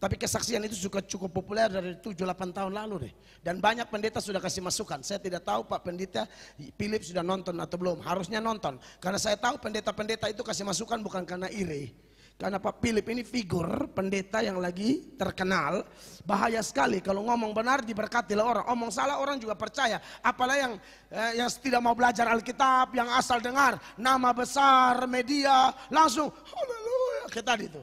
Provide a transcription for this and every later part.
Tapi kesaksian itu juga cukup populer dari 7-8 tahun lalu deh. Dan banyak pendeta sudah kasih masukan. Saya tidak tahu Pak Pendeta Philip sudah nonton atau belum. Harusnya nonton. Karena saya tahu pendeta-pendeta itu kasih masukan bukan karena iri. Karena Pak Philip ini figur pendeta yang lagi terkenal. Bahaya sekali kalau ngomong benar diberkati lah orang. Omong salah orang juga percaya. Apalagi yang tidak mau belajar Alkitab, yang asal dengar nama besar media langsung haleluya kayak tadi itu.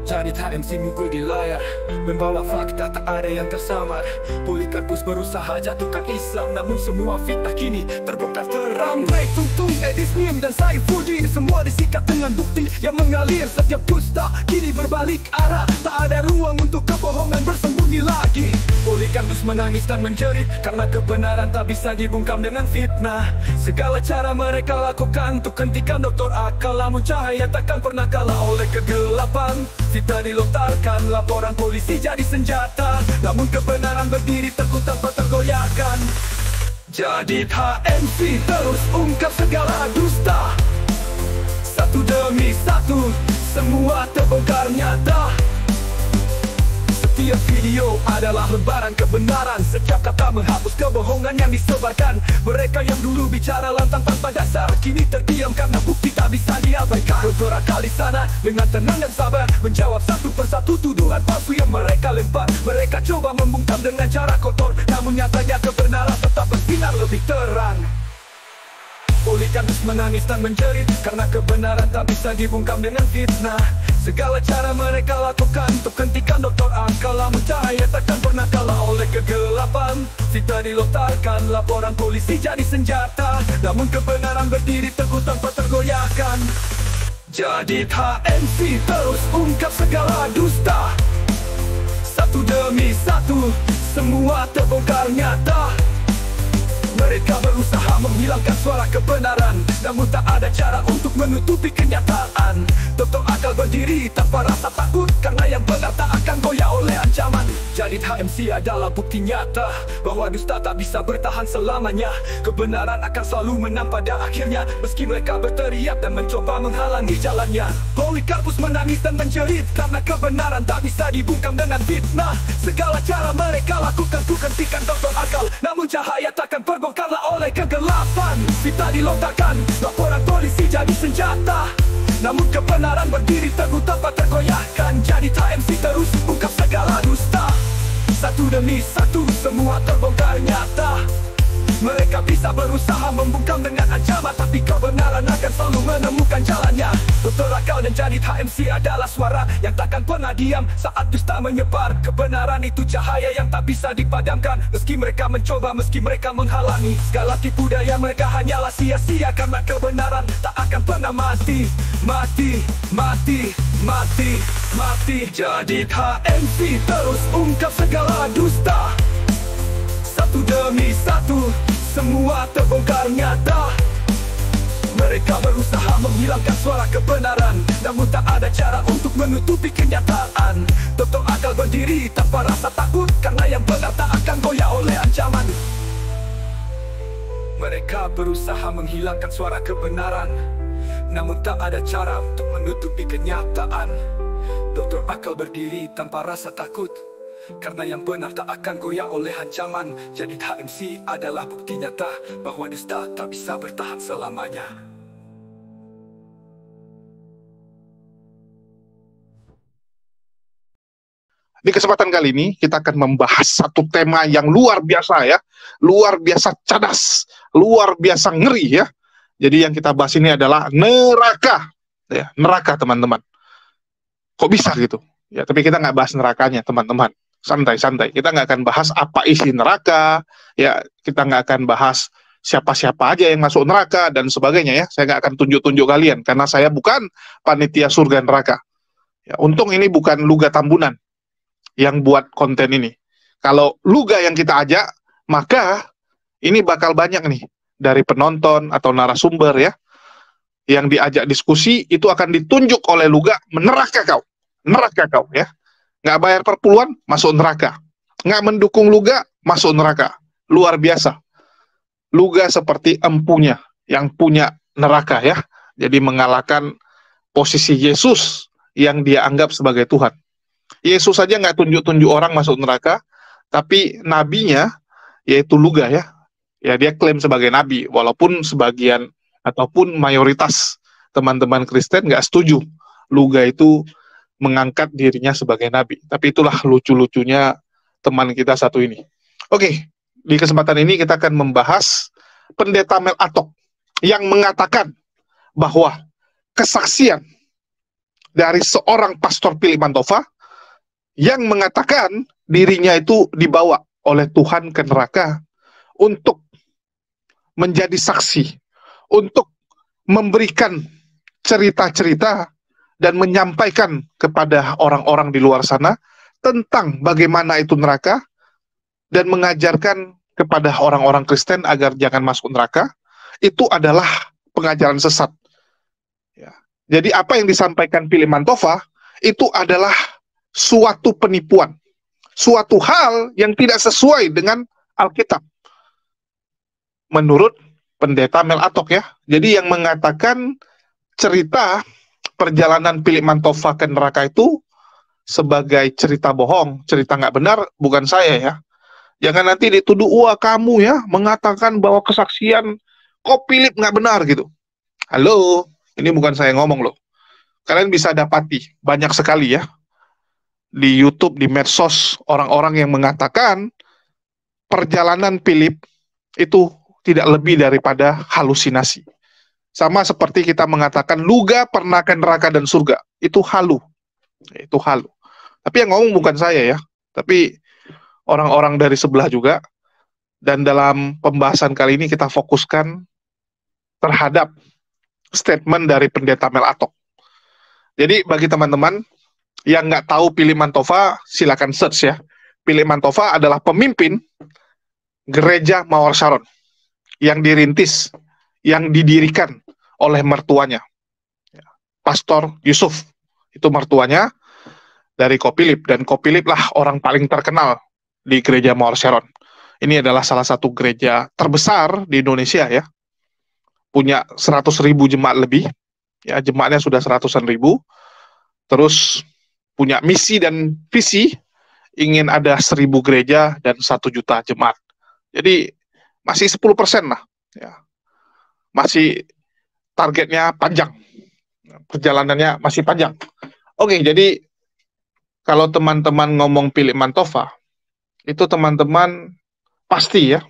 Jadi HMC minggu di layar, membawa fakta tak ada yang tersamar. Polikarpus berusaha jatuhkan Islam, namun semua fitnah kini terbongkar terang. Ray Tung Edis Nim dan Saifuddin, semua disikat dengan bukti yang mengalir. Setiap dusta kini berbalik arah, tak ada ruang untuk kebohongan bersembunyi lagi. Polikarpus menangis dan menjerit karena kebenaran tak bisa dibungkam dengan fitnah. Segala cara mereka lakukan untuk hentikan Dr. Akal, namun cahaya takkan pernah kalah oleh kegelapan. Fitnah dilontarkan, laporan polisi jadi senjata, namun kebenaran berdiri teguh tanpa tergoyahkan. Jadi HMC terus ungkap segala dusta, satu demi satu semua terbongkar nyata. Setiap video adalah lembaran kebenaran, setiap kata menghapus kebohongan yang disebarkan. Mereka yang dulu bicara lantang tanpa dasar kini terdiam karena bukti tak bisa diabaikan. Beberapa kali sana dengan tenang dan sabar menjawab satu persatu tuduhan palsu yang mereka lempar. Mereka coba membungkam dengan cara kotor, namun nyatanya kebenaran tetap bersinar lebih terang. Polikarpus menangis dan menjerit karena kebenaran tak bisa dibungkam dengan fitnah. Segala cara mereka lakukan untuk hentikan Dr. Akal, namun cahaya takkan pernah kalah oleh kegelapan. Fitnah dilontarkan, laporan polisi jadi senjata, namun kebenaran berdiri teguh tanpa tergoyahkan. Jadi HMC terus ungkap segala dusta, satu demi satu semua terbongkar nyata. Mereka berusaha menghilangkan suara kebenaran, namun tak ada cara untuk menutupi kenyataan. Dr. Akal berdiri tanpa rasa takut, karena yang benar tak akan goyah oleh ancaman. Jadi HMC adalah bukti nyata bahwa dusta tak bisa bertahan selamanya. Kebenaran akan selalu menang pada akhirnya, meski mereka berteriak dan mencoba menghalangi jalannya. Polikarpus menangis dan menjerit karena kebenaran tak bisa dibungkam dengan fitnah. Segala cara mereka lakukan untuk hentikan Dr. Akal, namun cahaya takkan terbongkarlah oleh kegelapan. Fitnah dilontarkan, laporan polisi jadi senjata, namun kebenaran berdiri teguh tanpa tergoyahkan. Jadi HMC terus ungkap segala dusta, satu demi satu semua terbongkar nyata. Mereka bisa berusaha membungkam dengan ancaman, tapi kebenaran akan selalu menemukan jalannya. Dr. Akal dan Jadi HMC adalah suara yang takkan pernah diam saat dusta menyebar. Kebenaran itu cahaya yang tak bisa dipadamkan, meski mereka mencoba, meski mereka menghalangi. Segala tipu daya mereka hanyalah sia-sia, karena kebenaran tak akan pernah mati. Mati, mati, mati, mati. Jadi HMC terus ungkap segala dusta, satu demi satu semua terbongkar nyata. Mereka berusaha menghilangkan suara kebenaran, namun tak ada cara untuk menutupi kenyataan. Dr. Akal berdiri tanpa rasa takut, karena yang benar tak akan goyah oleh ancaman. Mereka berusaha menghilangkan suara kebenaran, namun tak ada cara untuk menutupi kenyataan. Dr. Akal berdiri tanpa rasa takut, karena yang benar tak akan goyah oleh ancaman. Jadi HMC adalah bukti nyata bahwa dusta tak bisa bertahan selamanya. Di kesempatan kali ini kita akan membahas satu tema yang luar biasa ya, luar biasa cadas, luar biasa ngeri ya. Jadi yang kita bahas ini adalah neraka, ya, neraka teman-teman. Kok bisa gitu? Ya, tapi kita nggak bahas nerakanya teman-teman. Santai-santai, kita nggak akan bahas apa isi neraka, ya, kita nggak akan bahas siapa-siapa aja yang masuk neraka dan sebagainya ya. Saya nggak akan tunjuk-tunjuk kalian karena saya bukan panitia surga neraka. Ya, untung ini bukan Luga Tambunan yang buat konten ini. Kalau Luga yang kita ajak, maka ini bakal banyak nih dari penonton atau narasumber ya yang diajak diskusi itu akan ditunjuk oleh Luga, neraka kau ya. Nggak bayar perpuluhan, masuk neraka. Nggak mendukung Luga, masuk neraka. Luar biasa. Luga seperti empunya yang punya neraka ya. Jadi mengalahkan posisi Yesus yang dia anggap sebagai Tuhan. Yesus saja nggak tunjuk-tunjuk orang masuk neraka, tapi nabinya yaitu Luga ya. Ya dia klaim sebagai nabi, walaupun sebagian ataupun mayoritas teman-teman Kristen nggak setuju Luga itu mengangkat dirinya sebagai nabi. Tapi itulah lucu-lucunya teman kita satu ini. Oke, di kesempatan ini kita akan membahas Pendeta Mel Atok yang mengatakan bahwa kesaksian dari seorang pastor Philip Mantova yang mengatakan dirinya itu dibawa oleh Tuhan ke neraka untuk menjadi saksi, untuk memberikan cerita-cerita dan menyampaikan kepada orang-orang di luar sana tentang bagaimana itu neraka dan mengajarkan kepada orang-orang Kristen agar jangan masuk neraka, itu adalah pengajaran sesat. Ya. Jadi apa yang disampaikan Philip Mantova itu adalah suatu penipuan, suatu hal yang tidak sesuai dengan Alkitab. Menurut Pendeta Mel Atok ya. Jadi yang mengatakan cerita perjalanan Philip Mantova ke neraka itu sebagai cerita bohong, cerita nggak benar, bukan saya ya. Jangan nanti dituduh, wah kamu ya mengatakan bahwa kesaksian kok Philip nggak benar gitu. Halo, ini bukan saya ngomong loh. Kalian bisa dapati banyak sekali ya di YouTube, di medsos, orang-orang yang mengatakan perjalanan Philip itu tidak lebih daripada halusinasi. Sama seperti kita mengatakan Luga pernah ke neraka dan surga. Itu halu. Itu halu. Tapi yang ngomong bukan saya ya. Tapi orang-orang dari sebelah juga. Dan dalam pembahasan kali ini kita fokuskan terhadap statement dari Pendeta Mel Atok. Jadi bagi teman-teman yang nggak tahu Philip Mantova, silakan search ya. Philip Mantova adalah pemimpin gereja Mawar Sharon yang dirintis, yang didirikan oleh mertuanya. Pastor Yusuf, itu mertuanya dari Ko Philip, dan Ko Philip lah orang paling terkenal di gereja Mawar Sharon. Ini adalah salah satu gereja terbesar di Indonesia ya. Punya 100.000 jemaat lebih, ya jemaatnya sudah 100-an ribu. Terus punya misi dan visi ingin ada 1.000 gereja dan 1 juta jemaat. Jadi masih 10% lah. Ya. Masih targetnya panjang. Perjalanannya masih panjang. Oke, jadi kalau teman-teman ngomong Philip Mantova, itu teman-teman pasti ya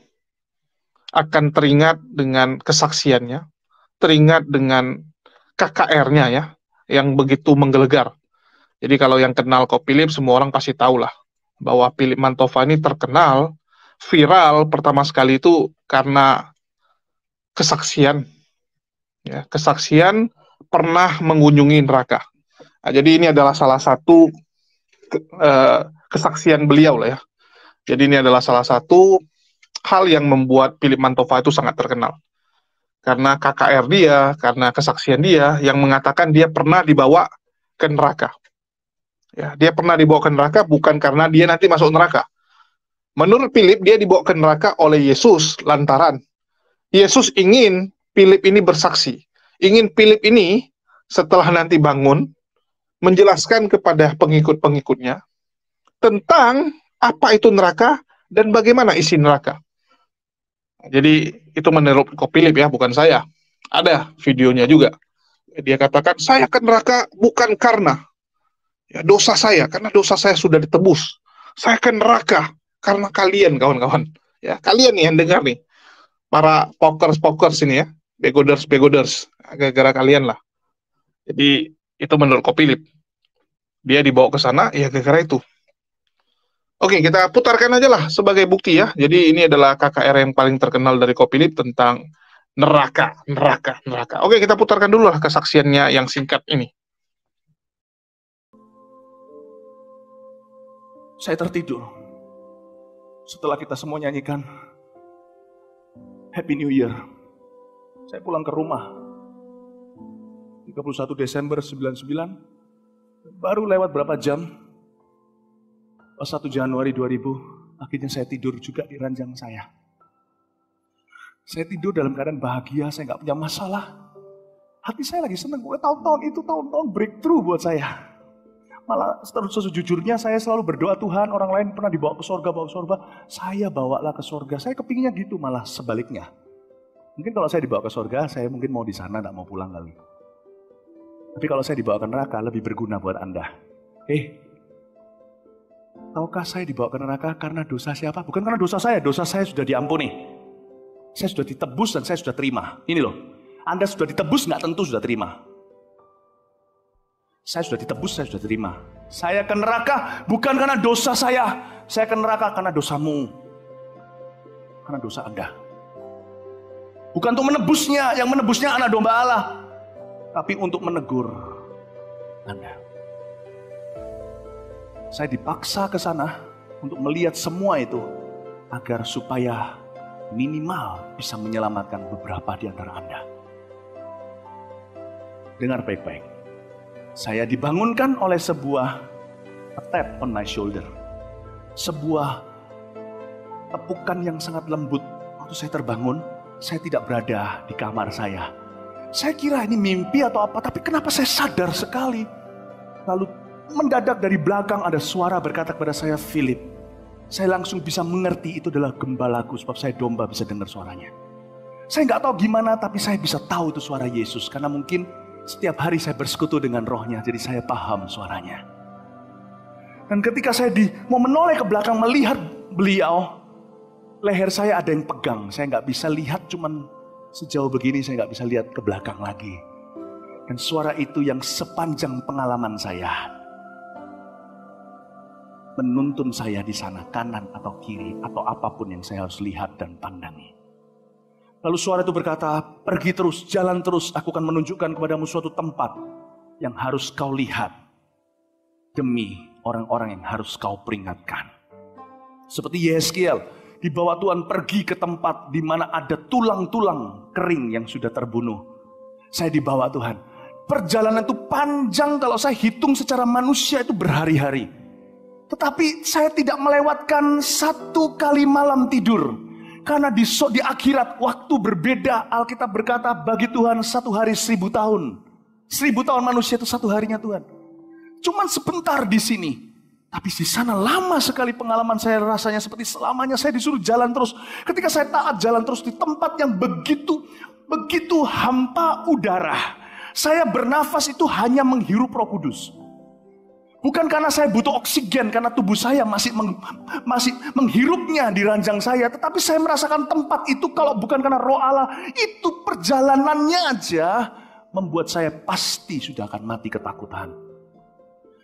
akan teringat dengan kesaksiannya, teringat dengan KKR-nya ya, yang begitu menggelegar. Jadi kalau yang kenal Ko Philip, semua orang pasti tahu lah bahwa Philip Mantova ini terkenal, viral pertama sekali itu karena kesaksian. Ya, kesaksian pernah mengunjungi neraka. Nah, jadi ini adalah salah satu kesaksian beliau lah ya. Jadi ini adalah salah satu hal yang membuat Philip Mantova itu sangat terkenal. Karena KKR dia, karena kesaksian dia yang mengatakan dia pernah dibawa ke neraka. Ya, dia pernah dibawa ke neraka bukan karena dia nanti masuk neraka. Menurut Philip, dia dibawa ke neraka oleh Yesus lantaran Yesus ingin Philip ini bersaksi. Ingin Philip ini setelah nanti bangun, menjelaskan kepada pengikut-pengikutnya tentang apa itu neraka dan bagaimana isi neraka. Jadi itu menurut Ko Philip ya, bukan saya. Ada videonya juga. Dia katakan, saya ke neraka bukan karena ya, dosa saya, karena dosa saya sudah ditebus. Saya ke neraka karena kalian, kawan-kawan. Ya, kalian nih yang dengar nih, para pokers ini ya, begoders, gara-gara kalian lah. Jadi itu menurut Ko Philip. Dia dibawa ke sana, ya gara-gara itu. Oke, kita putarkan aja lah sebagai bukti ya. Jadi ini adalah KKR yang paling terkenal dari Ko Philip tentang neraka. Oke, kita putarkan dulu lah kesaksiannya yang singkat ini. Saya tertidur setelah kita semua nyanyikan Happy New Year. Saya pulang ke rumah 31 Desember 99. Baru lewat berapa jam, pas 1 Januari 2000, akhirnya saya tidur juga di ranjang saya. Saya tidur dalam keadaan bahagia, saya nggak punya masalah. Hati saya lagi senang, tahun-tahun breakthrough buat saya. Malah sejujurnya saya selalu berdoa, Tuhan, orang lain pernah dibawa ke surga, saya bawalah ke surga. Saya kepinginnya gitu, malah sebaliknya. Mungkin kalau saya dibawa ke surga, saya mungkin mau di sana, nggak mau pulang kali. Tapi kalau saya dibawa ke neraka, lebih berguna buat Anda. Tahukah saya dibawa ke neraka karena dosa siapa? Bukan karena dosa saya sudah diampuni. Saya sudah ditebus dan saya sudah terima. Ini loh, Anda sudah ditebus nggak tentu sudah terima. Saya sudah ditebus, saya sudah terima. Saya ke neraka bukan karena dosa saya ke neraka karena dosamu. Karena dosa Anda. Bukan untuk menebusnya, yang menebusnya anak domba Allah. Tapi untuk menegur Anda. Saya dipaksa ke sana untuk melihat semua itu agar supaya minimal bisa menyelamatkan beberapa di antara Anda. Dengar baik-baik. Saya dibangunkan oleh sebuah tap on my shoulder. Sebuah tepukan yang sangat lembut. Waktu saya terbangun, saya tidak berada di kamar saya. Saya kira ini mimpi atau apa, tapi kenapa saya sadar sekali. Lalu mendadak dari belakang ada suara berkata kepada saya, Philip. Saya langsung bisa mengerti itu adalah gembalaku, sebab saya domba bisa dengar suaranya. Saya nggak tahu gimana, tapi saya bisa tahu itu suara Yesus. Karena mungkin setiap hari saya bersekutu dengan rohnya, jadi saya paham suaranya. Dan ketika saya mau menoleh ke belakang melihat beliau, leher saya ada yang pegang. Saya nggak bisa lihat, cuman sejauh begini saya nggak bisa lihat ke belakang lagi. Dan suara itu yang sepanjang pengalaman saya menuntun saya di sana, kanan atau kiri, atau apapun yang saya harus lihat dan pandangi. Lalu suara itu berkata, pergi terus, jalan terus, aku akan menunjukkan kepadamu suatu tempat yang harus kau lihat. Demi orang-orang yang harus kau peringatkan. Seperti Yeskiel, dibawa Tuhan pergi ke tempat di mana ada tulang-tulang kering yang sudah terbunuh. Saya dibawa Tuhan. Perjalanan itu panjang, kalau saya hitung secara manusia itu berhari-hari. Tetapi saya tidak melewatkan 1 kali malam tidur. Karena di akhirat waktu berbeda. Alkitab berkata bagi Tuhan 1 hari 1000 tahun. 1000 tahun manusia itu 1 harinya Tuhan. Cuman sebentar di sini. Tapi di sana lama sekali pengalaman saya, rasanya seperti selamanya saya disuruh jalan terus. Ketika saya taat jalan terus di tempat yang begitu hampa udara. Saya bernafas itu hanya menghirup Roh Kudus. Bukan karena saya butuh oksigen, karena tubuh saya masih menghirupnya di ranjang saya. Tetapi saya merasakan tempat itu kalau bukan karena Roh Allah, itu perjalanannya aja membuat saya pasti sudah akan mati ketakutan.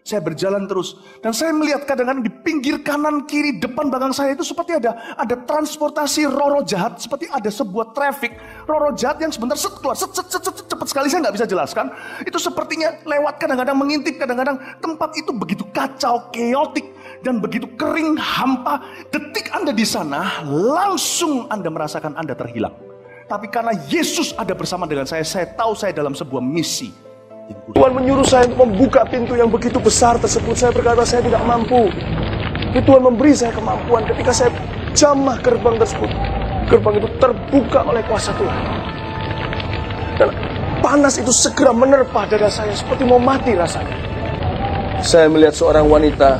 Saya berjalan terus dan saya melihat kadang-kadang di pinggir kanan, kiri, depan, belakang saya itu seperti ada transportasi roh jahat, seperti ada sebuah traffic roh jahat yang sebentar keluar, cepat sekali saya nggak bisa jelaskan. Itu sepertinya lewat, kadang-kadang mengintip, kadang-kadang tempat itu begitu kacau, chaotic dan begitu kering, hampa. Detik Anda di sana, langsung Anda merasakan Anda terhilang. Tapi karena Yesus ada bersama dengan saya tahu saya dalam sebuah misi. Tuhan menyuruh saya untuk membuka pintu yang begitu besar tersebut. Saya berkata saya tidak mampu. Tuhan memberi saya kemampuan. Ketika saya jamah gerbang tersebut, gerbang itu terbuka oleh kuasa Tuhan. Dan panas itu segera menerpa dada saya seperti mau mati rasanya. Saya melihat seorang wanita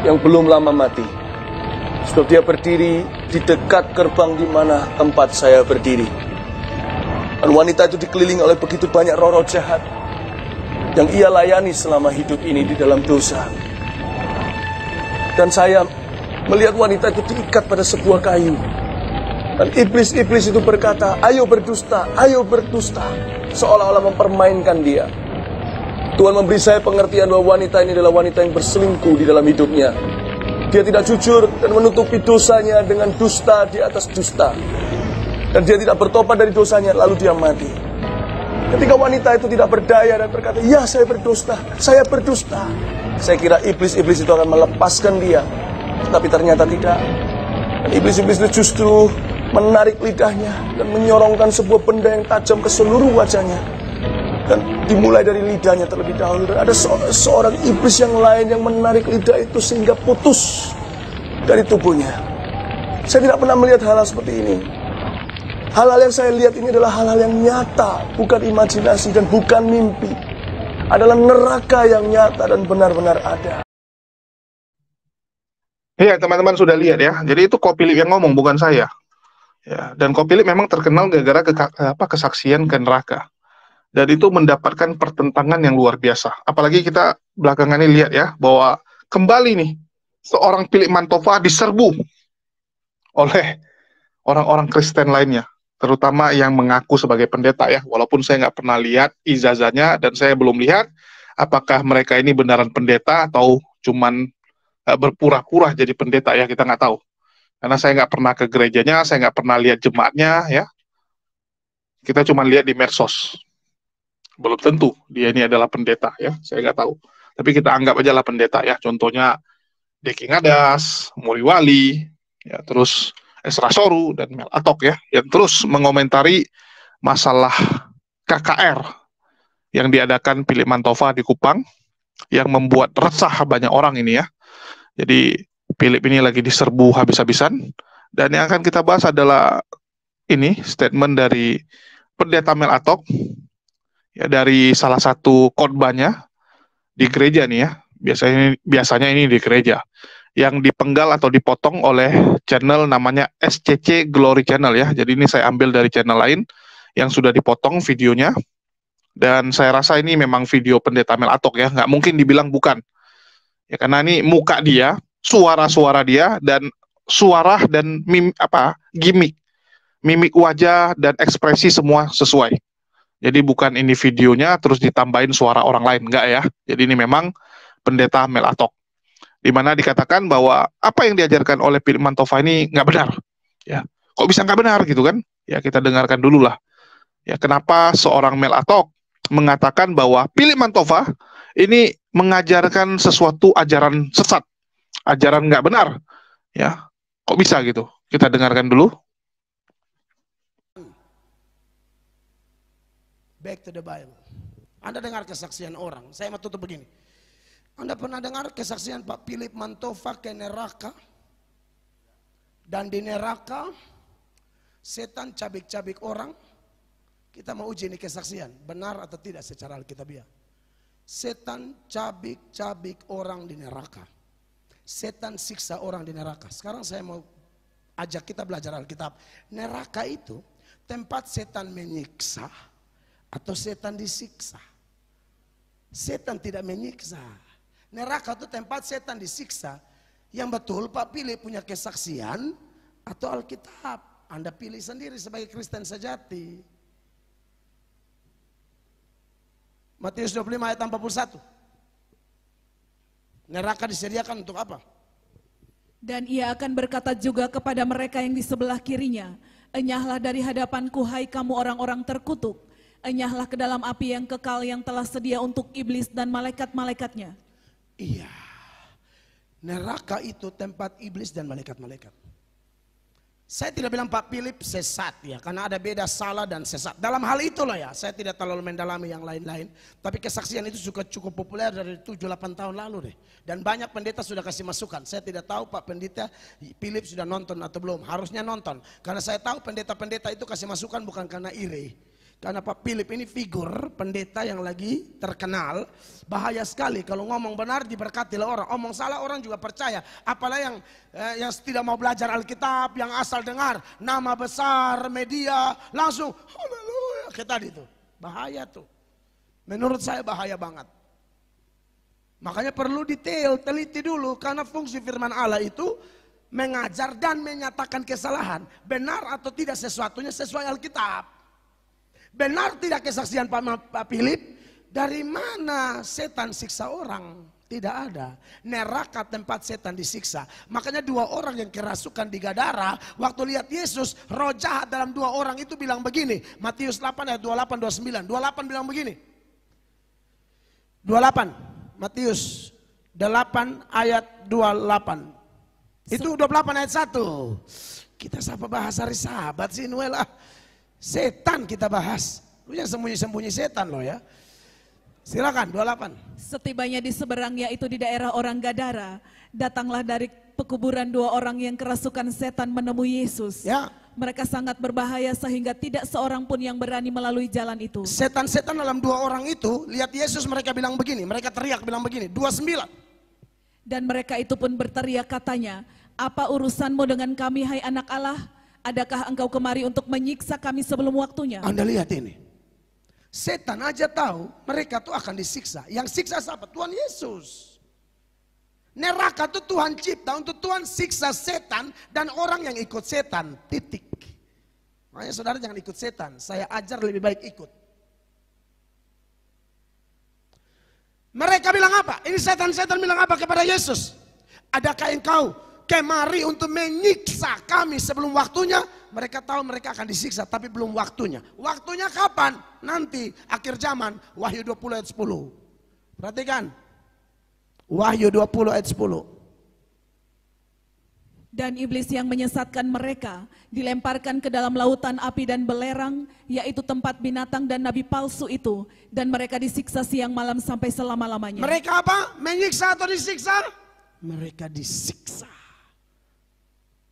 yang belum lama mati. Sebab dia berdiri di dekat gerbang di mana tempat saya berdiri. Dan wanita itu dikelilingi oleh begitu banyak roh-roh jahat yang ia layani selama hidup ini di dalam dosa. Dan saya melihat wanita itu diikat pada sebuah kayu. Dan iblis-iblis itu berkata, ayo berdusta, seolah-olah mempermainkan dia. Tuhan memberi saya pengertian bahwa wanita ini adalah wanita yang berselingkuh di dalam hidupnya. Dia tidak jujur dan menutupi dosanya dengan dusta di atas dusta. Dan dia tidak bertobat dari dosanya, lalu dia mati. Ketika wanita itu tidak berdaya dan berkata, ya saya berdusta. Saya kira iblis-iblis itu akan melepaskan dia. Tapi ternyata tidak. Dan iblis-iblis itu justru menarik lidahnya dan menyorongkan sebuah benda yang tajam ke seluruh wajahnya. Dan dimulai dari lidahnya terlebih dahulu. Dan ada seorang iblis yang lain yang menarik lidah itu sehingga putus dari tubuhnya. Saya tidak pernah melihat hal seperti ini. Hal-hal yang saya lihat ini adalah hal-hal yang nyata, bukan imajinasi dan bukan mimpi. Adalah neraka yang nyata dan benar-benar ada. Iya, teman-teman sudah lihat ya. Jadi itu Ko Philip yang ngomong, bukan saya. Ya, dan Ko Philip memang terkenal gara-gara kesaksian ke neraka. Dan itu mendapatkan pertentangan yang luar biasa. Apalagi kita belakangan ini lihat ya, bahwa kembali nih, seorang Philip Mantova diserbu oleh orang-orang Kristen lainnya. Terutama yang mengaku sebagai pendeta ya, walaupun saya nggak pernah lihat ijazahnya dan saya belum lihat apakah mereka ini beneran pendeta atau cuman berpura-pura jadi pendeta ya, kita nggak tahu. Karena saya nggak pernah ke gerejanya, saya nggak pernah lihat jemaatnya ya. Kita cuma lihat di medsos. Belum tentu dia ini adalah pendeta ya, saya nggak tahu. Tapi kita anggap aja lah pendeta ya. Contohnya Deki Ngadas, Muri Wali, ya terus Esra Soru dan Mel Atok ya, yang terus mengomentari masalah KKR yang diadakan Philip Mantova di Kupang, yang membuat resah banyak orang ini ya. Jadi Philip ini lagi diserbu habis-habisan, dan yang akan kita bahas adalah ini statement dari Pendeta Mel Atok ya, dari salah satu khotbahnya di gereja nih ya. Biasanya ini di gereja yang dipenggal atau dipotong oleh channel namanya SCC Glory Channel ya. Jadi ini saya ambil dari channel lain yang sudah dipotong videonya. Dan saya rasa ini memang video Pendeta Mel Atok ya, nggak mungkin dibilang bukan. Ya karena ini muka dia, suara-suara dia, dan suara dan gimmick, mimik wajah dan ekspresi semua sesuai. Jadi bukan ini videonya terus ditambahin suara orang lain, enggak ya. Jadi ini memang Pendeta Mel Atok, di mana dikatakan bahwa apa yang diajarkan oleh Philip Mantova ini nggak benar. Ya, kok bisa nggak benar gitu kan? Ya kita dengarkan dulu lah. Ya kenapa seorang Mel Atok mengatakan bahwa Philip Mantova ini mengajarkan sesuatu ajaran sesat, ajaran nggak benar. Ya, kok bisa gitu? Kita dengarkan dulu. Back to the Bible. Anda dengar kesaksian orang. Saya mau tutup begini. Anda pernah dengar kesaksian Pak Philip Mantova ke neraka? Dan di neraka setan cabik-cabik orang. Kita mau uji ini kesaksian, benar atau tidak secara Alkitabiah. Setan cabik-cabik orang di neraka. Setan siksa orang di neraka. Sekarang saya mau ajak kita belajar Alkitab. Neraka itu tempat setan menyiksa atau setan disiksa. Setan tidak menyiksa. Neraka itu tempat setan disiksa. Yang betul Pak Philip punya kesaksian atau Alkitab. Anda pilih sendiri sebagai Kristen sejati. Matius 25 ayat 41. Neraka disediakan untuk apa? Dan ia akan berkata juga kepada mereka yang di sebelah kirinya, enyahlah dari hadapanku hai kamu orang-orang terkutuk, enyahlah ke dalam api yang kekal yang telah sedia untuk iblis dan malaikat-malaikatnya. Iya, neraka itu tempat iblis dan malaikat-malaikat. Saya tidak bilang Pak Philip sesat ya, karena ada beda salah dan sesat. Dalam hal itulah ya, saya tidak terlalu mendalami yang lain-lain. Tapi kesaksian itu cukup populer dari 7-8 tahun lalu deh. Dan banyak pendeta sudah kasih masukan. Saya tidak tahu Pak Pendeta Philip sudah nonton atau belum. Harusnya nonton. Karena saya tahu pendeta-pendeta itu kasih masukan bukan karena ire. Karena Pak Philip ini figur pendeta yang lagi terkenal. Bahaya sekali kalau ngomong benar diberkati oleh orang. Omong salah orang juga percaya. Apalagi yang tidak mau belajar Alkitab, yang asal dengar nama besar media langsung haleluya kayak tadi tuh. Bahaya tuh. Menurut saya bahaya banget. Makanya perlu detail, teliti dulu. Karena fungsi firman Allah itu mengajar dan menyatakan kesalahan. Benar atau tidak sesuatunya sesuai Alkitab. Benar tidak kesaksian Pak Philip? Dari mana setan siksa orang? Tidak ada. Neraka tempat setan disiksa. Makanya 2 orang yang kerasukan di Gadara, waktu lihat Yesus, roh jahat dalam 2 orang itu bilang begini. Matius 8 ayat 28-29. 28 bilang begini. 28. Matius 8 ayat 28. Itu 28 ayat 1. Kita sapa bahas hari Sabat sih Noel ah. Setan kita bahas. Lu yang sembunyi-sembunyi setan loh ya. Silakan 28. Setibanya di seberang yaitu di daerah orang Gadara, datanglah dari pekuburan 2 orang yang kerasukan setan menemui Yesus. Ya. mereka sangat berbahaya sehingga tidak seorang pun yang berani melalui jalan itu. Setan-setan dalam 2 orang itu, lihat Yesus mereka bilang begini, mereka teriak bilang begini, 29. Dan mereka itu pun berteriak katanya, apa urusanmu dengan kami hai anak Allah? Adakah engkau kemari untuk menyiksa kami sebelum waktunya? Anda lihat ini. Setan aja tahu mereka tuh akan disiksa. Yang siksa siapa? Tuhan Yesus. Neraka itu Tuhan cipta untuk Tuhan siksa setan dan orang yang ikut setan. Titik. Makanya saudara jangan ikut setan. Saya ajar lebih baik ikut. Mereka bilang apa? Ini setan-setan bilang apa kepada Yesus? Adakah engkau kemari untuk menyiksa kami sebelum waktunya? Mereka tahu mereka akan disiksa tapi belum waktunya. Waktunya kapan? Nanti akhir zaman. Wahyu 20 ayat 10. Perhatikan. Wahyu 20 ayat 10. Dan iblis yang menyesatkan mereka dilemparkan ke dalam lautan api dan belerang, yaitu tempat binatang dan nabi palsu itu. Dan mereka disiksa siang malam sampai selama-lamanya. Mereka apa? Menyiksa atau disiksa? Mereka disiksa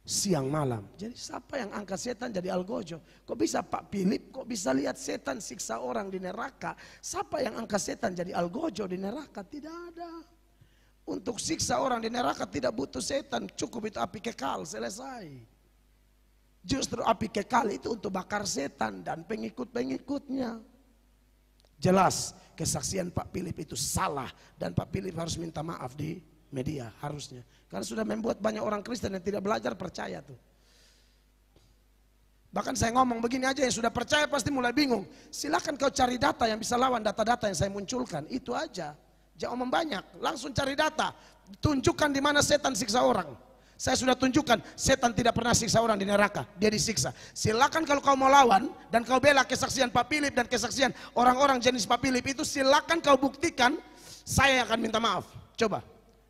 siang malam. Jadi siapa yang angkat setan jadi algojo? Kok bisa Pak Philip, kok bisa lihat setan siksa orang di neraka? Siapa yang angkat setan jadi algojo di neraka? Tidak ada. Untuk siksa orang di neraka tidak butuh setan, cukup itu api kekal, selesai. Justru api kekal itu untuk bakar setan dan pengikut-pengikutnya. Jelas kesaksian Pak Philip itu salah dan Pak Philip harus minta maaf di media harusnya. Karena sudah membuat banyak orang Kristen yang tidak belajar percaya tuh. Bahkan saya ngomong begini aja, yang sudah percaya pasti mulai bingung. Silakan kau cari data yang bisa lawan data-data yang saya munculkan, itu aja. Jangan ngomong banyak, langsung cari data. Tunjukkan di mana setan siksa orang. Saya sudah tunjukkan, setan tidak pernah siksa orang di neraka, dia disiksa. Silakan kalau kau mau lawan dan kau bela kesaksian Pak Philip dan kesaksian orang-orang jenis Pak Philip itu, silakan kau buktikan, saya akan minta maaf. Coba,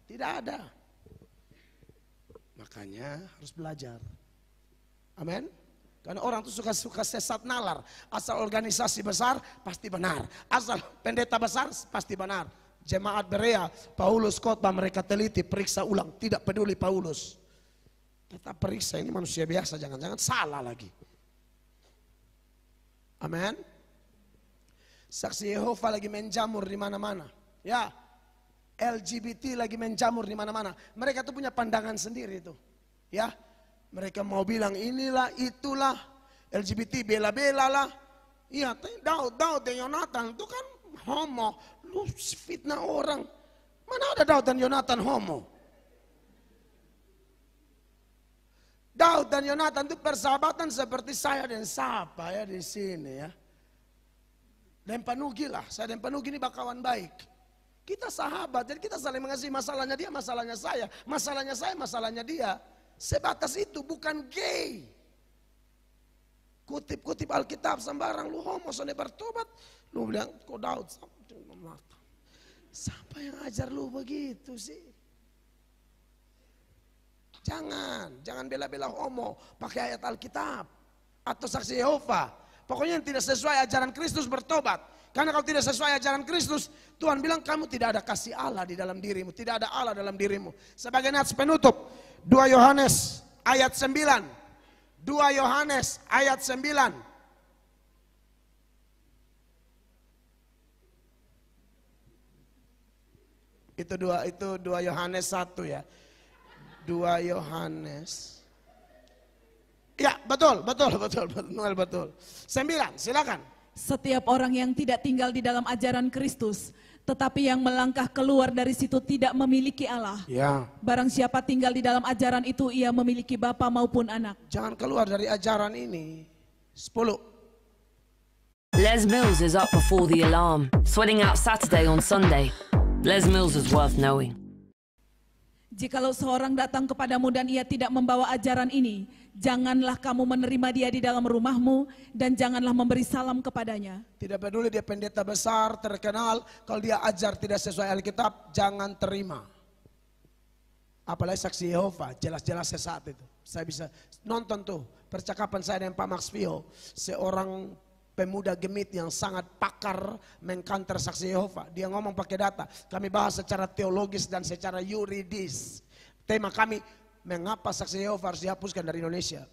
tidak ada. Makanya harus belajar. Amin. Karena orang itu suka sesat nalar. Asal organisasi besar pasti benar, asal pendeta besar pasti benar. Jemaat Berea, Paulus khotbah mereka teliti, periksa ulang, tidak peduli Paulus. Tetap periksa, ini manusia biasa, jangan-jangan salah lagi. Amin. Saksi Yehova lagi menjamur di mana-mana. Ya, LGBT lagi menjamur di mana-mana. Mereka tuh punya pandangan sendiri itu. Ya, mereka mau bilang inilah, itulah, LGBT bela-bela lah. Iya, Daud dan Yonatan itu kan homo, lu fitnah orang. Mana ada Daud dan Yonatan homo? Daud dan Yonatan itu persahabatan seperti saya dan Sapa ya di sini ya. Dan Panugi lah, saya dan Panugi ini bakawan baik. Kita sahabat, jadi kita saling mengasihi, masalahnya dia, masalahnya saya, masalahnya dia. Sebatas itu, bukan gay. Kutip-kutip Alkitab sembarang, lu homo, soalnya bertobat. Lu bilang, kok Daud, siapa yang ajar lu begitu sih? Jangan bela-bela homo, pakai ayat Alkitab. Atau saksi Yehova. Pokoknya yang tidak sesuai ajaran Kristus bertobat. Karena kalau tidak sesuai ajaran Kristus, Tuhan bilang kamu tidak ada kasih Allah di dalam dirimu. Tidak ada Allah dalam dirimu. Sebagai nats penutup, 2 Yohanes ayat 9. 2 Yohanes ayat 9. Itu 2 Yohanes 1 ya. 2 Yohanes. Ya, betul. 9, silakan. Setiap orang yang tidak tinggal di dalam ajaran Kristus, tetapi yang melangkah keluar dari situ tidak memiliki Allah. Ya. Barang siapa tinggal di dalam ajaran itu, ia memiliki bapa maupun anak. Jangan keluar dari ajaran ini. 10. Les Mills is up before the alarm, sweating out Saturday on Sunday. Les Mills is worth knowing. Jikalau seorang datang kepadamu dan ia tidak membawa ajaran ini, janganlah kamu menerima dia di dalam rumahmu dan janganlah memberi salam kepadanya. Tidak peduli dia pendeta besar, terkenal, kalau dia ajar tidak sesuai Alkitab, jangan terima. Apalagi saksi Yehova, jelas-jelas sesat itu. Saya bisa nonton tuh percakapan saya dengan Pak Max Vio, seorang pemuda gemit yang sangat pakar mengkanter saksi Yehova. Dia ngomong pakai data. Kami bahas secara teologis dan secara yuridis. Tema kami, mengapa saksi Yehova harus dihapuskan dari Indonesia.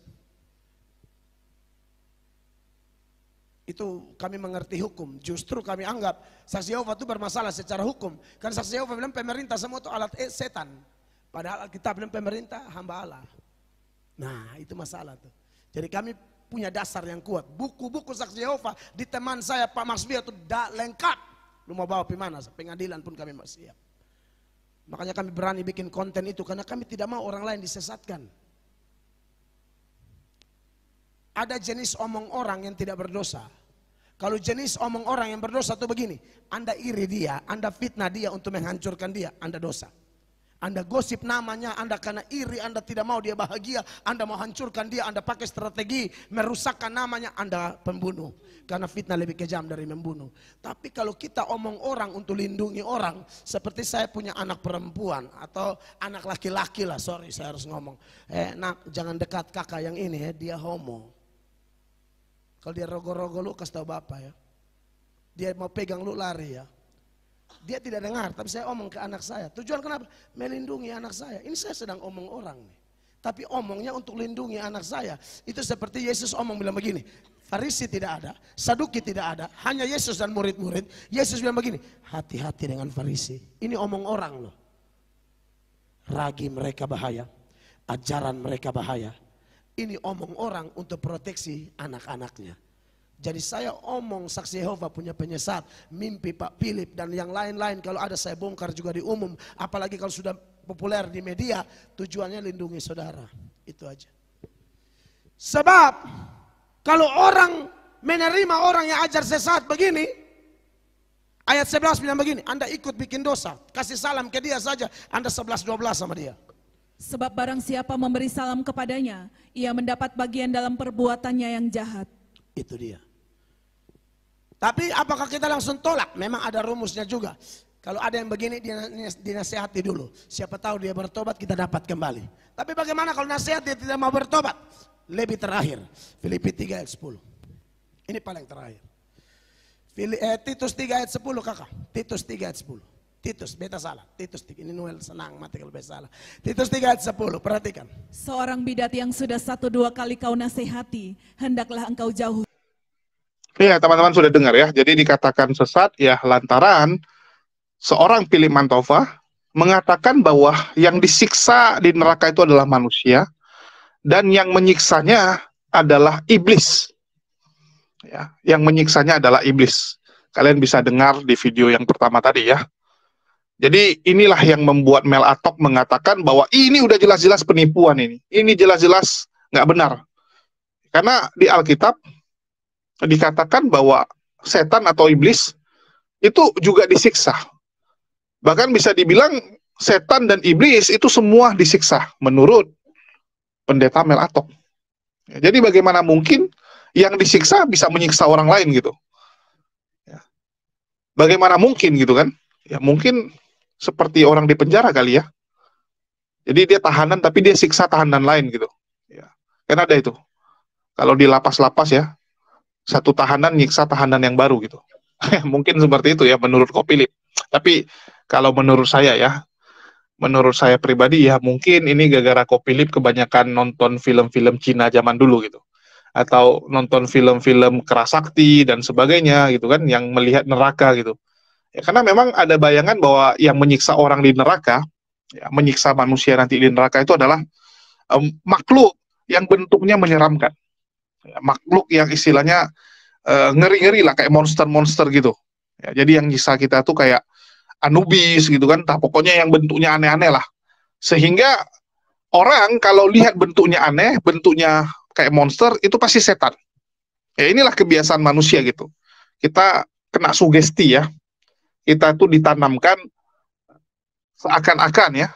Itu kami mengerti hukum. Justru kami anggap saksi Yehova itu bermasalah secara hukum. Karena saksi Yehova bilang pemerintah semua itu alat setan. Padahal kita bilang pemerintah hamba Allah. Nah itu masalah tuh. Jadi kami punya dasar yang kuat. Buku-buku saksi Yehova di teman saya Pak Masbia itu lengkap. Lu mau bawa mana? Pengadilan pun kami masih siap. Makanya kami berani bikin konten itu karena kami tidak mau orang lain disesatkan. Ada jenis omong orang yang tidak berdosa. Kalau jenis omong orang yang berdosa itu begini, Anda iri dia, Anda fitnah dia untuk menghancurkan dia, Anda dosa. Anda gosip namanya, Anda karena iri, Anda tidak mau dia bahagia, Anda mau hancurkan dia, Anda pakai strategi merusakkan namanya, Anda pembunuh. Karena fitnah lebih kejam dari membunuh. Tapi kalau kita omong orang untuk lindungi orang, seperti saya punya anak perempuan atau anak laki-laki lah, sorry saya harus ngomong. Nak jangan dekat kakak yang ini ya, dia homo. Kalau dia rogo-rogo lu kasih tahu bapak ya. Dia mau pegang lu lari ya. Dia tidak dengar, tapi saya omong ke anak saya. Tujuan kenapa? Melindungi anak saya. Ini saya sedang omong orang nih. Tapi omongnya untuk lindungi anak saya. Itu seperti Yesus omong bilang begini. Farisi tidak ada, Saduki tidak ada. Hanya Yesus dan murid-murid. Yesus bilang begini. Hati-hati dengan Farisi. Ini omong orang loh. Ragi mereka bahaya. Ajaran mereka bahaya. Ini omong orang untuk proteksi anak-anaknya. Jadi saya omong saksi Yehova punya penyesat, mimpi Pak Philip dan yang lain-lain. Kalau ada saya bongkar juga di umum. Apalagi kalau sudah populer di media, tujuannya lindungi saudara. Itu aja. Sebab kalau orang menerima orang yang ajar sesat begini, ayat 11 bilang begini, Anda ikut bikin dosa, kasih salam ke dia saja, Anda 11-12 sama dia. Sebab barang siapa memberi salam kepadanya, ia mendapat bagian dalam perbuatannya yang jahat. Itu dia. Tapi apakah kita langsung tolak? Memang ada rumusnya juga. Kalau ada yang begini dinasihati dulu. Siapa tahu dia bertobat kita dapat kembali. Tapi bagaimana kalau nasihat dia tidak mau bertobat? Lebih terakhir. Filipi 3 ayat 10. Ini paling terakhir. Titus 3 ayat 10 kakak. Titus 3 ayat 10. Titus, beta salah. Titus 3, ini Noel senang mati kalau beta salah. Titus 3 ayat 10, perhatikan. Seorang bidat yang sudah 1-2 kali kau nasihati, hendaklah engkau jauh. Iya, teman-teman sudah dengar ya. Jadi dikatakan sesat ya lantaran seorang Philip Mantova mengatakan bahwa yang disiksa di neraka itu adalah manusia dan yang menyiksanya adalah iblis. Ya, yang menyiksanya adalah iblis. Kalian bisa dengar di video yang pertama tadi ya. Jadi inilah yang membuat Mel Atok mengatakan bahwa ini udah jelas-jelas penipuan ini. Ini jelas-jelas nggak benar. Karena di Alkitab dikatakan bahwa setan atau iblis itu juga disiksa. Bahkan bisa dibilang setan dan iblis itu semua disiksa menurut pendeta Mel Atok. Jadi bagaimana mungkin yang disiksa bisa menyiksa orang lain gitu? Bagaimana mungkin gitu kan? Ya mungkin seperti orang di penjara kali ya. Jadi dia tahanan tapi dia siksa tahanan lain gitu. Ya. Kan ada itu. Kalau di lapas-lapas ya, satu tahanan nyiksa tahanan yang baru gitu. Mungkin seperti itu ya menurut Philip. Tapi kalau menurut saya ya, menurut saya pribadi ya mungkin ini gara-gara Philip kebanyakan nonton film-film Cina zaman dulu gitu. Atau nonton film-film kerasakti dan sebagainya gitu kan, yang melihat neraka gitu. Ya, karena memang ada bayangan bahwa yang menyiksa orang di neraka, ya, menyiksa manusia nanti di neraka itu adalah makhluk yang bentuknya menyeramkan. Ya, makhluk yang istilahnya ngeri-ngeri lah, kayak monster-monster gitu. Ya, jadi yang nyiksa kita tuh kayak Anubis gitu kan, pokoknya yang bentuknya aneh-aneh lah. Sehingga orang kalau lihat bentuknya aneh, bentuknya kayak monster, itu pasti setan. Ya inilah kebiasaan manusia gitu. Kita kena sugesti ya. Kita tuh ditanamkan seakan-akan ya.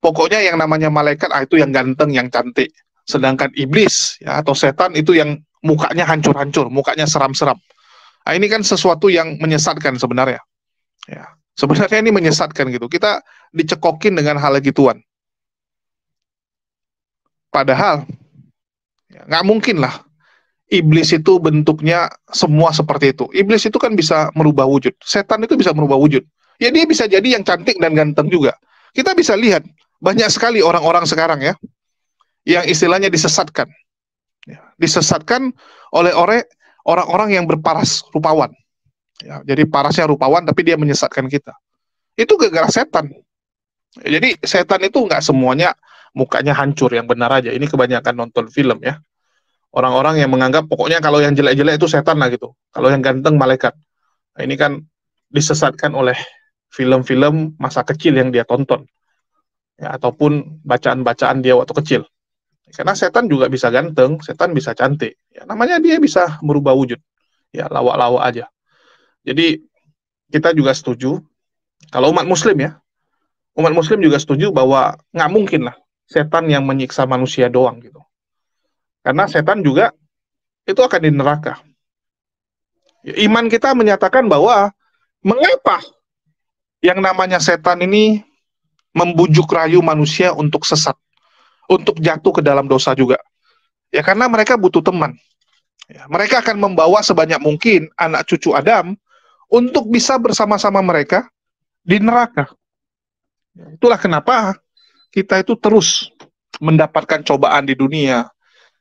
Pokoknya yang namanya malaikat itu yang ganteng, yang cantik. Sedangkan iblis ya, atau setan itu yang mukanya hancur-hancur, mukanya seram-seram. Nah, ini kan sesuatu yang menyesatkan sebenarnya. Ya, sebenarnya ini menyesatkan gitu. Kita dicekokin dengan hal gituan. Padahal ya, nggak mungkin lah iblis itu bentuknya semua seperti itu. Iblis itu kan bisa merubah wujud. Setan itu bisa merubah wujud. Ya dia bisa jadi yang cantik dan ganteng juga. Kita bisa lihat banyak sekali orang-orang sekarang ya yang istilahnya disesatkan. Ya, disesatkan oleh orang-orang yang berparas rupawan. Ya, jadi parasnya rupawan tapi dia menyesatkan kita. Itu gara-gara setan. Jadi setan itu nggak semuanya mukanya hancur, yang benar aja. Ini kebanyakan nonton film ya. Orang-orang yang menganggap pokoknya kalau yang jelek-jelek itu setan lah gitu. Kalau yang ganteng malaikat. Nah, ini kan disesatkan oleh film-film masa kecil yang dia tonton. Ya, ataupun bacaan-bacaan dia waktu kecil. Karena setan juga bisa ganteng, setan bisa cantik. Ya, namanya dia bisa merubah wujud. Ya, lawak-lawak aja. Jadi kita juga setuju, kalau umat muslim ya, umat muslim juga setuju bahwa nggak mungkin lah setan yang menyiksa manusia doang gitu. Karena setan juga itu akan di neraka. Ya, iman kita menyatakan bahwa mengapa yang namanya setan ini membujuk rayu manusia untuk sesat, untuk jatuh ke dalam dosa juga. Ya karena mereka butuh teman. Ya, mereka akan membawa sebanyak mungkin anak cucu Adam untuk bisa bersama-sama mereka di neraka. Ya, itulah kenapa kita itu terus mendapatkan cobaan di dunia.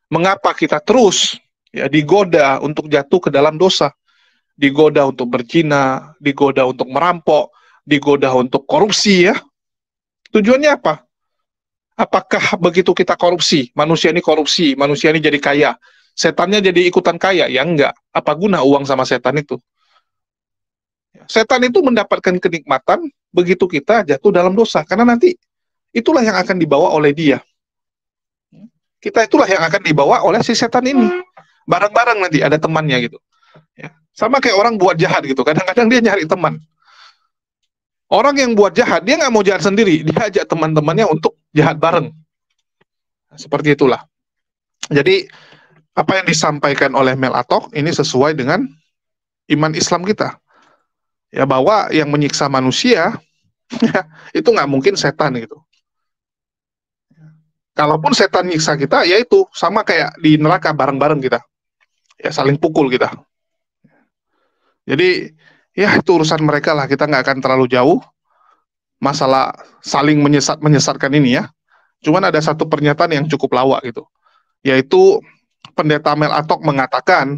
Mengapa kita terus ya digoda untuk jatuh ke dalam dosa. Digoda untuk berzina, digoda untuk merampok, digoda untuk korupsi ya. Tujuannya apa? Apakah begitu kita korupsi, manusia ini korupsi, manusia ini jadi kaya, setannya jadi ikutan kaya? Ya enggak. Apa guna uang sama setan itu? Setan itu mendapatkan kenikmatan begitu kita jatuh dalam dosa. Karena nanti itulah yang akan dibawa oleh dia. Kita itulah yang akan dibawa oleh si setan ini. Bareng-bareng nanti ada temannya gitu. Ya. Sama kayak orang buat jahat gitu. Kadang-kadang dia nyari teman. Orang yang buat jahat, dia nggak mau jahat sendiri. Dia ajak teman-temannya untuk jahat bareng. Seperti itulah. Jadi, apa yang disampaikan oleh Mel Atok, ini sesuai dengan iman Islam kita. Ya, bahwa yang menyiksa manusia, itu nggak mungkin setan gitu. Kalaupun setan nyiksa kita, ya itu sama kayak di neraka bareng-bareng kita. Ya, saling pukul kita. Jadi, ya itu urusan mereka lah, kita nggak akan terlalu jauh masalah saling menyesatkan ini ya. Cuman ada satu pernyataan yang cukup lawak gitu, yaitu pendeta Mel Atok mengatakan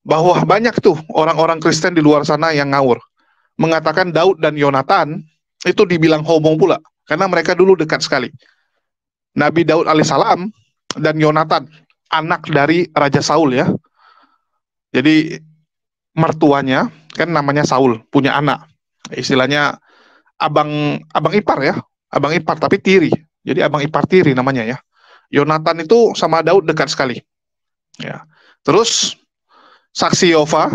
bahwa banyak tuh orang-orang Kristen di luar sana yang ngawur, mengatakan Daud dan Yonatan itu dibilang homo pula, karena mereka dulu dekat sekali. Nabi Daud alaihissalam dan Yonatan, anak dari Raja Saul ya. Jadi mertuanya kan namanya Saul, punya anak. Istilahnya abang ipar ya, abang ipar tapi tiri. Jadi abang ipar tiri namanya ya. Yonatan itu sama Daud dekat sekali. Ya. Terus saksi Yehova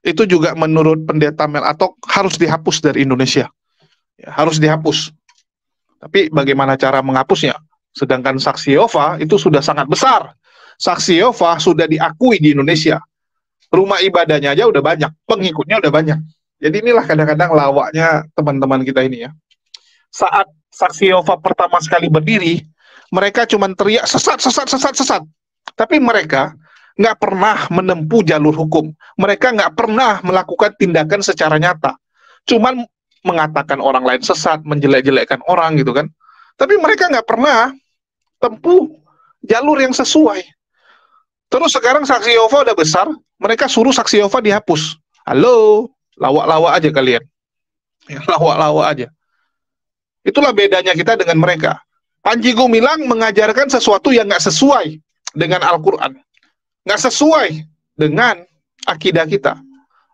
itu juga menurut pendeta Mel Atok harus dihapus dari Indonesia. Ya, harus dihapus. Tapi bagaimana cara menghapusnya? Sedangkan saksi Yehova itu sudah sangat besar. Saksi Yehova sudah diakui di Indonesia. Rumah ibadahnya aja udah banyak, pengikutnya udah banyak. Jadi inilah kadang-kadang lawaknya teman-teman kita ini ya. Saat saksi Yehova pertama sekali berdiri, mereka cuma teriak sesat. Tapi mereka nggak pernah menempuh jalur hukum. Mereka nggak pernah melakukan tindakan secara nyata. Cuman mengatakan orang lain sesat, menjelek-jelekkan orang gitu kan. Tapi mereka nggak pernah tempuh jalur yang sesuai. Terus sekarang saksi Yehova udah besar, mereka suruh saksi Yehova dihapus. Halo, lawak-lawak aja kalian. Ya, lawak-lawak aja. Itulah bedanya kita dengan mereka. Panji Gumilang mengajarkan sesuatu yang nggak sesuai dengan Al-Quran. Nggak sesuai dengan akidah kita.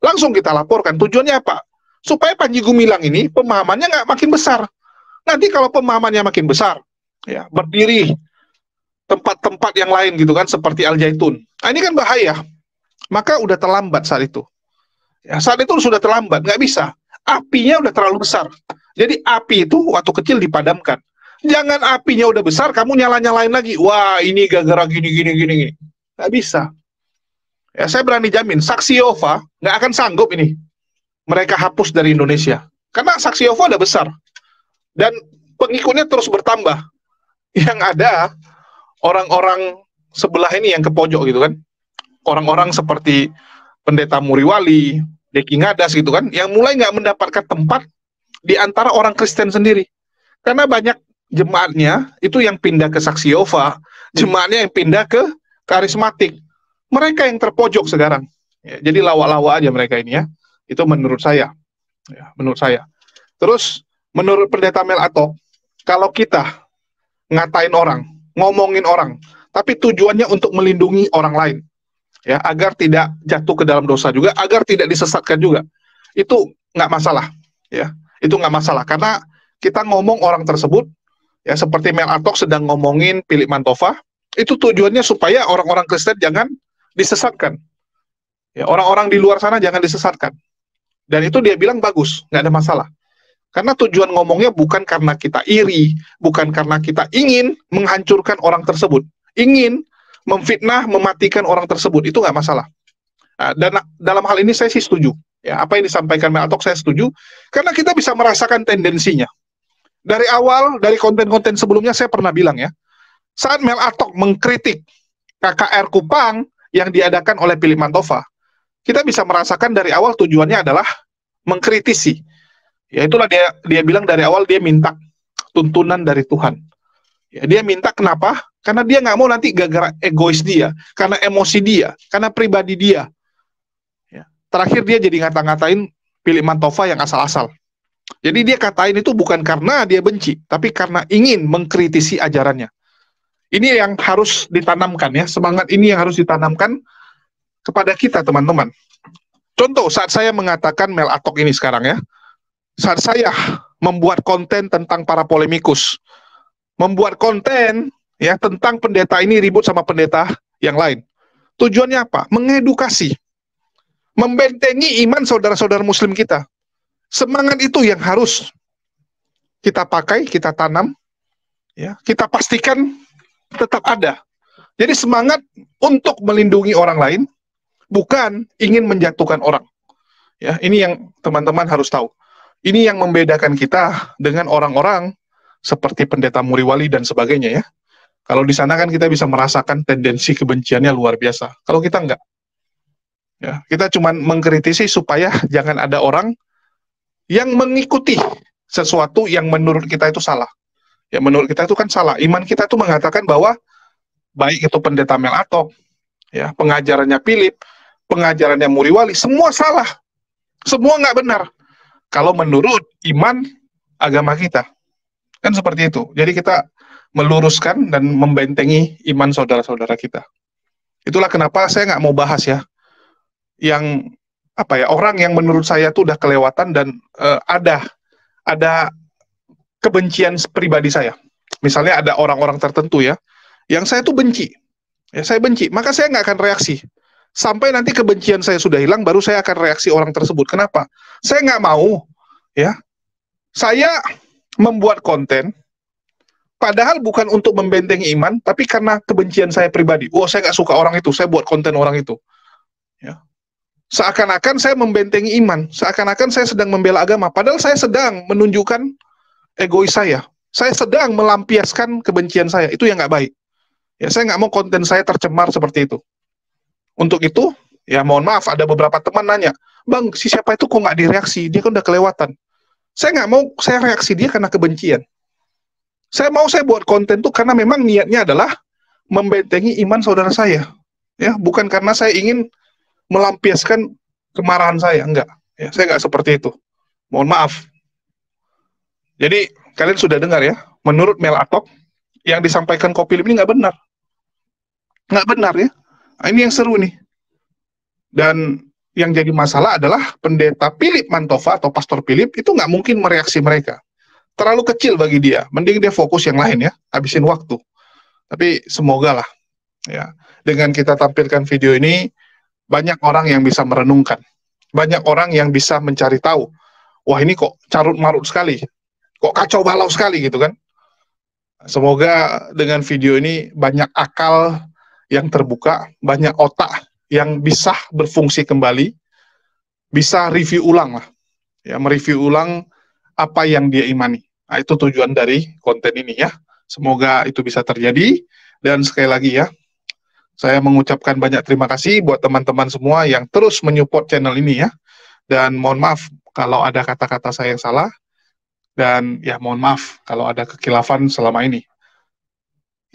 Langsung kita laporkan. Tujuannya apa? Supaya Panji Gumilang ini pemahamannya nggak makin besar. Nanti kalau pemahamannya makin besar, ya berdiri tempat-tempat yang lain gitu kan, seperti Al-Zaitun. Nah, ini kan bahaya. Maka udah terlambat saat itu. Ya, saat itu sudah terlambat, nggak bisa. Apinya udah terlalu besar. Jadi api itu waktu kecil dipadamkan. Jangan apinya udah besar, kamu nyala-nyalain lagi. Wah, ini gara-gara gini. Nggak bisa. Ya, saya berani jamin, saksi Yehova nggak akan sanggup ini. Mereka hapus dari Indonesia. Karena saksi Yehova udah besar. Dan pengikutnya terus bertambah. Yang ada orang-orang sebelah ini yang ke pojok gitu kan. Orang-orang seperti pendeta Muriwali, Deki Ngadas gitu kan, yang mulai nggak mendapatkan tempat di antara orang Kristen sendiri. Karena banyak jemaatnya itu yang pindah ke saksi Yehova, jemaatnya yang pindah ke karismatik. Mereka yang terpojok sekarang. Ya, jadi lawa-lawa aja mereka ini ya. Itu menurut saya. Ya, menurut saya. Terus menurut Pendeta Mel Atok, kalau kita ngatain orang, ngomongin orang, tapi tujuannya untuk melindungi orang lain, ya, agar tidak jatuh ke dalam dosa juga, agar tidak disesatkan juga, itu nggak masalah, ya, itu nggak masalah, karena kita ngomong orang tersebut, ya, seperti Mel Atok sedang ngomongin Philip Mantova, itu tujuannya supaya orang-orang Kristen jangan disesatkan, ya, orang-orang di luar sana jangan disesatkan, dan itu dia bilang bagus, nggak ada masalah. Karena tujuan ngomongnya bukan karena kita iri, bukan karena kita ingin menghancurkan orang tersebut, ingin memfitnah, mematikan orang tersebut, itu nggak masalah. Nah, dan dalam hal ini saya sih setuju. Ya, apa yang disampaikan Mel Atok saya setuju, karena kita bisa merasakan tendensinya. Dari awal, dari konten-konten sebelumnya saya pernah bilang ya, saat Mel Atok mengkritik KKR Kupang yang diadakan oleh Philip Mantova, kita bisa merasakan dari awal tujuannya adalah mengkritisi. Ya itulah dia bilang dari awal dia minta tuntunan dari Tuhan. Ya, dia minta kenapa? Karena dia nggak mau nanti gara-gara egois dia, karena emosi dia, karena pribadi dia. Ya. Terakhir dia jadi ngata-ngatain Philip Mantova yang asal-asal. Jadi dia katain itu bukan karena dia benci, tapi karena ingin mengkritisi ajarannya. Ini yang harus ditanamkan ya, semangat ini yang harus ditanamkan kepada kita teman-teman. Contoh saat saya mengatakan Mel Atok ini sekarang ya, saat saya membuat konten tentang para polemikus, membuat konten ya tentang pendeta ini ribut sama pendeta yang lain. Tujuannya apa? Mengedukasi, membentengi iman saudara-saudara muslim kita. Semangat itu yang harus kita pakai, kita tanam, ya, kita pastikan tetap ada. Jadi semangat untuk melindungi orang lain, bukan ingin menjatuhkan orang. Ya, ini yang teman-teman harus tahu. Ini yang membedakan kita dengan orang-orang seperti pendeta Muriwali dan sebagainya ya. Kalau di sana kan kita bisa merasakan tendensi kebenciannya luar biasa. Kalau kita enggak. Ya, kita cuma mengkritisi supaya jangan ada orang yang mengikuti sesuatu yang menurut kita itu salah. Ya menurut kita itu kan salah. Iman kita itu mengatakan bahwa baik itu pendeta Mel Atok, ya, pengajarannya Philip, pengajarannya Muriwali, semua salah. Semua nggak benar. Kalau menurut iman agama kita. Kan seperti itu. Jadi kita meluruskan dan membentengi iman saudara-saudara kita. Itulah kenapa saya nggak mau bahas ya. Yang apa ya, orang yang menurut saya tuh udah kelewatan dan ada kebencian pribadi saya. Misalnya ada orang-orang tertentu ya, yang saya tuh benci. Ya, saya benci, maka saya nggak akan reaksi. Sampai nanti kebencian saya sudah hilang, baru saya akan reaksi orang tersebut. Kenapa? Saya nggak mau, ya. Saya membuat konten, padahal bukan untuk membentengi iman, tapi karena kebencian saya pribadi. Oh, saya nggak suka orang itu, saya buat konten orang itu. Ya. Seakan-akan saya membentengi iman, seakan-akan saya sedang membela agama, padahal saya sedang menunjukkan egois saya. Saya sedang melampiaskan kebencian saya. Itu yang nggak baik. Ya, saya nggak mau konten saya tercemar seperti itu. Untuk itu, ya mohon maaf, ada beberapa teman nanya, Bang, si siapa itu kok nggak direaksi? Dia kan udah kelewatan. Saya nggak mau saya reaksi dia karena kebencian. Saya buat konten itu karena memang niatnya adalah membentengi iman saudara saya. Ya, bukan karena saya ingin melampiaskan kemarahan saya, enggak. Ya, saya nggak seperti itu. Mohon maaf. Jadi, kalian sudah dengar ya, menurut Mel Atok, yang disampaikan Ko Philip ini nggak benar. Nggak benar ya. Nah, ini yang seru nih. Dan yang jadi masalah adalah pendeta Philip Mantova atau Pastor Philip itu nggak mungkin mereaksi mereka. Terlalu kecil bagi dia. Mending dia fokus yang lain ya, habisin waktu. Tapi semoga lah, ya, dengan kita tampilkan video ini, banyak orang yang bisa merenungkan. Banyak orang yang bisa mencari tahu. Wah, ini kok carut-marut sekali. Kok kacau balau sekali gitu kan. Semoga dengan video ini banyak akal yang terbuka, banyak otak yang bisa berfungsi kembali, bisa review ulang lah. Ya, mereview ulang apa yang dia imani. Nah, itu tujuan dari konten ini ya. Semoga itu bisa terjadi. Dan sekali lagi ya, saya mengucapkan banyak terima kasih buat teman-teman semua yang terus menyupport channel ini ya. Dan mohon maaf kalau ada kata-kata saya yang salah. Dan ya mohon maaf kalau ada kekilafan selama ini.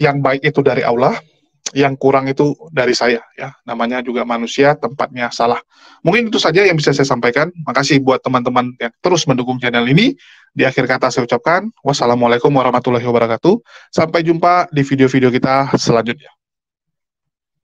Yang baik itu dari Allah, yang kurang itu dari saya ya. Namanya juga manusia, tempatnya salah. Mungkin itu saja yang bisa saya sampaikan. Makasih buat teman-teman yang terus mendukung channel ini. Di akhir kata saya ucapkan wassalamualaikum warahmatullahi wabarakatuh. Sampai jumpa di video-video kita selanjutnya.